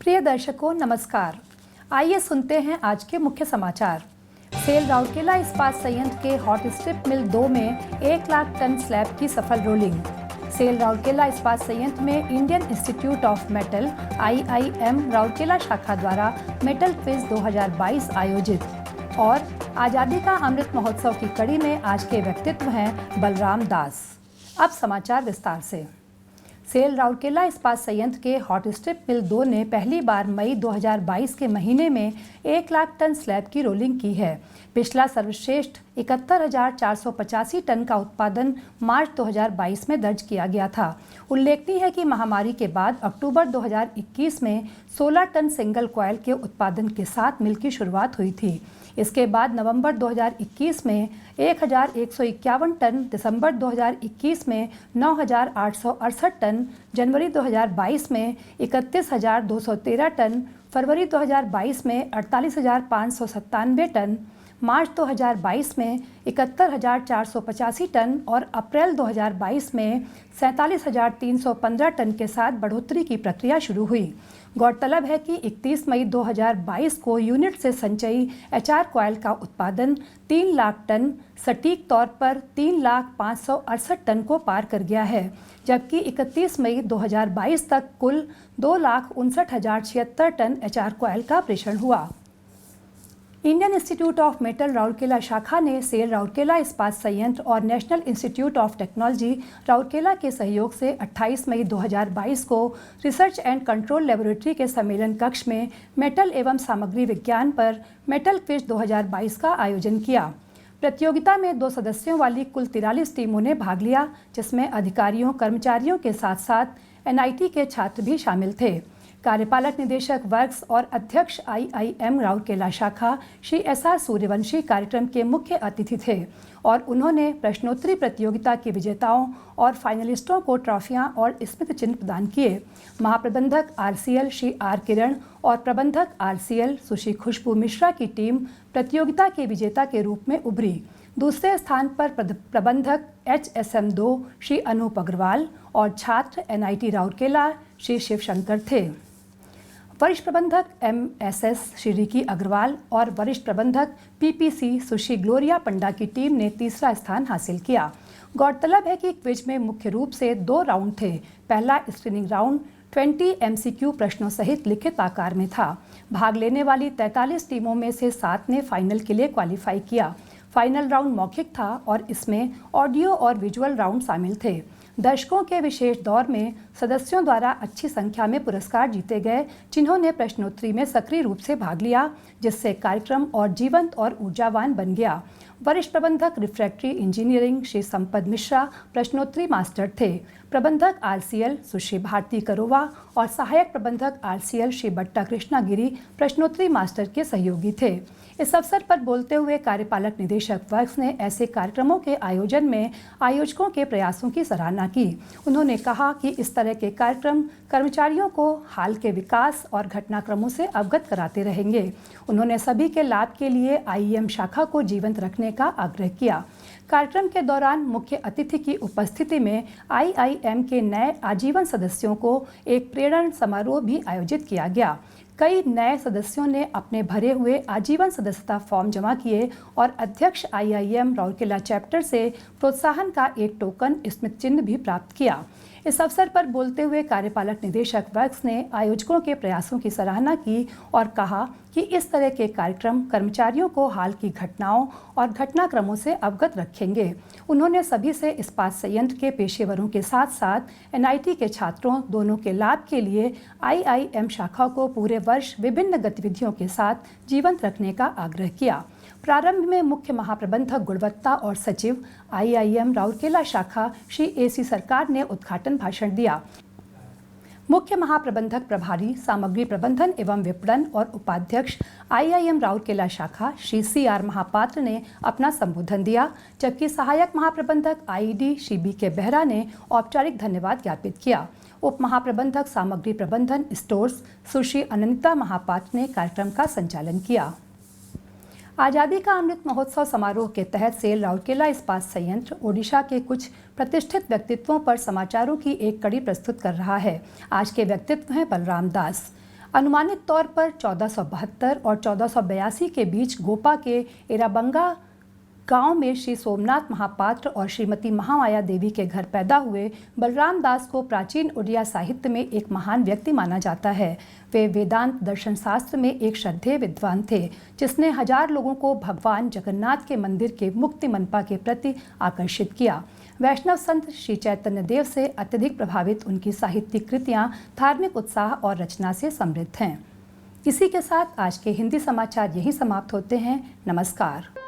प्रिय दर्शकों नमस्कार। आइए सुनते हैं आज के मुख्य समाचार। सेल राउरकेला इस्पात संयंत्र के हॉट स्ट्रिप मिल 2 में 1 लाख टन स्लैब की सफल रोलिंग। सेल राउरकेला इस्पात संयंत्र में Indian institute of metal IIM Rourkela शाखा द्वारा मेटल क्विज 2022 आयोजित। और आज़ादी का अमृत महोत्सव की कड़ी में आज के व्यक्तित्व हैं बलराम दास। अब समाचार विस्तार से। सेल राउरकेला इस्पात संयंत्र के हॉट स्ट्रिप मिल 2 ने पहली बार मई 2022 के महीने में 1 लाख टन स्लैब की रोलिंग की है। पिछला सर्वश्रेष्ठ 71,485 टन का उत्पादन मार्च 2022 में दर्ज किया गया था। उल्लेखनीय है कि महामारी के बाद अक्टूबर 2021 में 16 टन सिंगल कॉयल के उत्पादन के साथ मिल की शुरुआत हुई थी। इसके बाद नवंबर 2021 में 1,151 टन, दिसंबर 2021 में 9,868 टन, जनवरी 2022 में 31,213 टन, फरवरी 2022 में 48,597 टन, मार्च 2022 में 71,485 टन और अप्रैल 2022 में 47,315 टन के साथ बढ़ोतरी की प्रक्रिया शुरू हुई। गौरतलब है कि 31 मई 2022 को यूनिट से संचयी HR कॉयल का उत्पादन 3 लाख टन, सटीक तौर पर 3,05,68 टन को पार कर गया है, जबकि 31 मई 2022 तक कुल 2,59,076 टन HR कॉयल का प्रेषण हुआ। Indian institute of metal Rourkela शाखा ने सेल राउरकेला इस्पात संयंत्र और national institute of technology Rourkela के सहयोग से 28 मई 2022 को रिसर्च एंड कंट्रोल लेबोरेटरी के सम्मेलन कक्ष में मेटल एवं सामग्री विज्ञान पर मेटल क्विज 2022 का आयोजन किया। प्रतियोगिता में 2 सदस्यों वाली कुल 43 टीमों ने भाग लिया, जिसमें अधिकारियों कर्मचारियों के साथ साथ NIT के छात्र भी शामिल थे। कार्यपालक निदेशक वर्क्स और अध्यक्ष IIM राउरकेला शाखा श्री SR सूर्यवंशी कार्यक्रम के मुख्य अतिथि थे और उन्होंने प्रश्नोत्तरी प्रतियोगिता के विजेताओं और फाइनलिस्टों को ट्रॉफियां और स्मृति चिन्ह प्रदान किए। महाप्रबंधक RCL श्री R किरण और प्रबंधक RCL सुश्री खुशबू मिश्रा की टीम प्रतियोगिता के विजेता के रूप में उभरी। दूसरे स्थान पर प्रबंधक HSM 2 श्री अनूप अग्रवाल और छात्र NIT राउरकेला श्री शिवशंकर थे। वरिष्ठ प्रबंधक MSS श्री रिकी अग्रवाल और वरिष्ठ प्रबंधक PPC सुश्री ग्लोरिया पंडा की टीम ने तीसरा स्थान हासिल किया। गौरतलब है कि क्विज में मुख्य रूप से 2 राउंड थे। पहला स्क्रीनिंग राउंड 20 MCQ प्रश्नों सहित लिखित आकार में था। भाग लेने वाली 43 टीमों में से 7 ने फाइनल के लिए क्वालिफाई किया। फाइनल राउंड मौखिक था और इसमें ऑडियो और विजुअल राउंड शामिल थे। दर्शकों के विशेष दौर में सदस्यों द्वारा अच्छी संख्या में पुरस्कार जीते गए, जिन्होंने प्रश्नोत्तरी में सक्रिय रूप से भाग लिया, जिससे कार्यक्रम और जीवंत और ऊर्जावान बन गया। वरिष्ठ प्रबंधक रिफ्रैक्टरी इंजीनियरिंग श्री संपद मिश्रा प्रश्नोत्तरी मास्टर थे। प्रबंधक RCL सुश्री भारती करोवा और सहायक प्रबंधक RCL श्री बट्टा कृष्णा गिरी प्रश्नोत्तरी मास्टर के सहयोगी थे। इस अवसर पर बोलते हुए कार्यपालक निदेशक वर्क्स ने ऐसे कार्यक्रमों के आयोजन में आयोजकों के प्रयासों की सराहना की। उन्होंने कहा कि इस तरह के कार्यक्रम कर्मचारियों को हाल के विकास और घटनाक्रमों से अवगत कराते रहेंगे। उन्होंने सभी के लाभ के लिए IIM शाखा को जीवंत रखने का आग्रह किया। कार्यक्रम के दौरान मुख्य अतिथि की उपस्थिति में IIM के नए आजीवन सदस्यों को एक प्रेरण समारोह भी आयोजित किया गया। कई नए सदस्यों ने अपने भरे हुए आजीवन सदस्यता फॉर्म जमा किए और अध्यक्ष IIM राउरकेला चैप्टर से प्रोत्साहन का एक टोकन स्मृति चिन्ह भी प्राप्त किया। इस अवसर पर बोलते हुए कार्यपालक निदेशक वर्क्स ने आयोजकों के प्रयासों की सराहना की और कहा कि इस तरह के कार्यक्रम कर्मचारियों को हाल की घटनाओं और घटनाक्रमों से अवगत रखेंगे। उन्होंने सभी से इस्पात संयंत्र के पेशेवरों के साथ साथ NIT के छात्रों दोनों के लाभ के लिए IIM शाखा को पूरे वर्ष विभिन्न गतिविधियों के साथ जीवंत रखने का आग्रह किया। प्रारंभ में मुख्य महाप्रबंधक गुणवत्ता और सचिव IIM राउरकेला शाखा श्री AC सरकार ने उद्घाटन भाषण दिया। मुख्य महाप्रबंधक प्रभारी सामग्री प्रबंधन एवं विपणन और उपाध्यक्ष IIM राउरकेला शाखा श्री CR महापात्र ने अपना संबोधन दिया, जबकि सहायक महाप्रबंधक IED श्री BK बेहरा ने औपचारिक धन्यवाद ज्ञापित किया। उप महाप्रबंधक सामग्री प्रबंधन स्टोर्स सुश्री अनंता महापात्र ने कार्यक्रम का संचालन किया। आज़ादी का अमृत महोत्सव समारोह के तहत सेल राउरकेला इस्पात संयंत्र ओडिशा के कुछ प्रतिष्ठित व्यक्तित्वों पर समाचारों की एक कड़ी प्रस्तुत कर रहा है। आज के व्यक्तित्व हैं बलराम दास। अनुमानित तौर पर 1472 और 1482 के बीच गोपा के एराबंगा गांव में श्री सोमनाथ महापात्र और श्रीमती महामाया देवी के घर पैदा हुए बलराम दास को प्राचीन उड़िया साहित्य में एक महान व्यक्ति माना जाता है। वे वेदांत दर्शन शास्त्र में एक श्रद्धेय विद्वान थे, जिसने हजार लोगों को भगवान जगन्नाथ के मंदिर के मुक्ति मनपा के प्रति आकर्षित किया। वैष्णव संत श्री चैतन्य देव से अत्यधिक प्रभावित उनकी साहित्यिक कृतियां धार्मिक उत्साह और रचना से समृद्ध हैं। इसी के साथ आज के हिंदी समाचार यही समाप्त होते हैं। नमस्कार।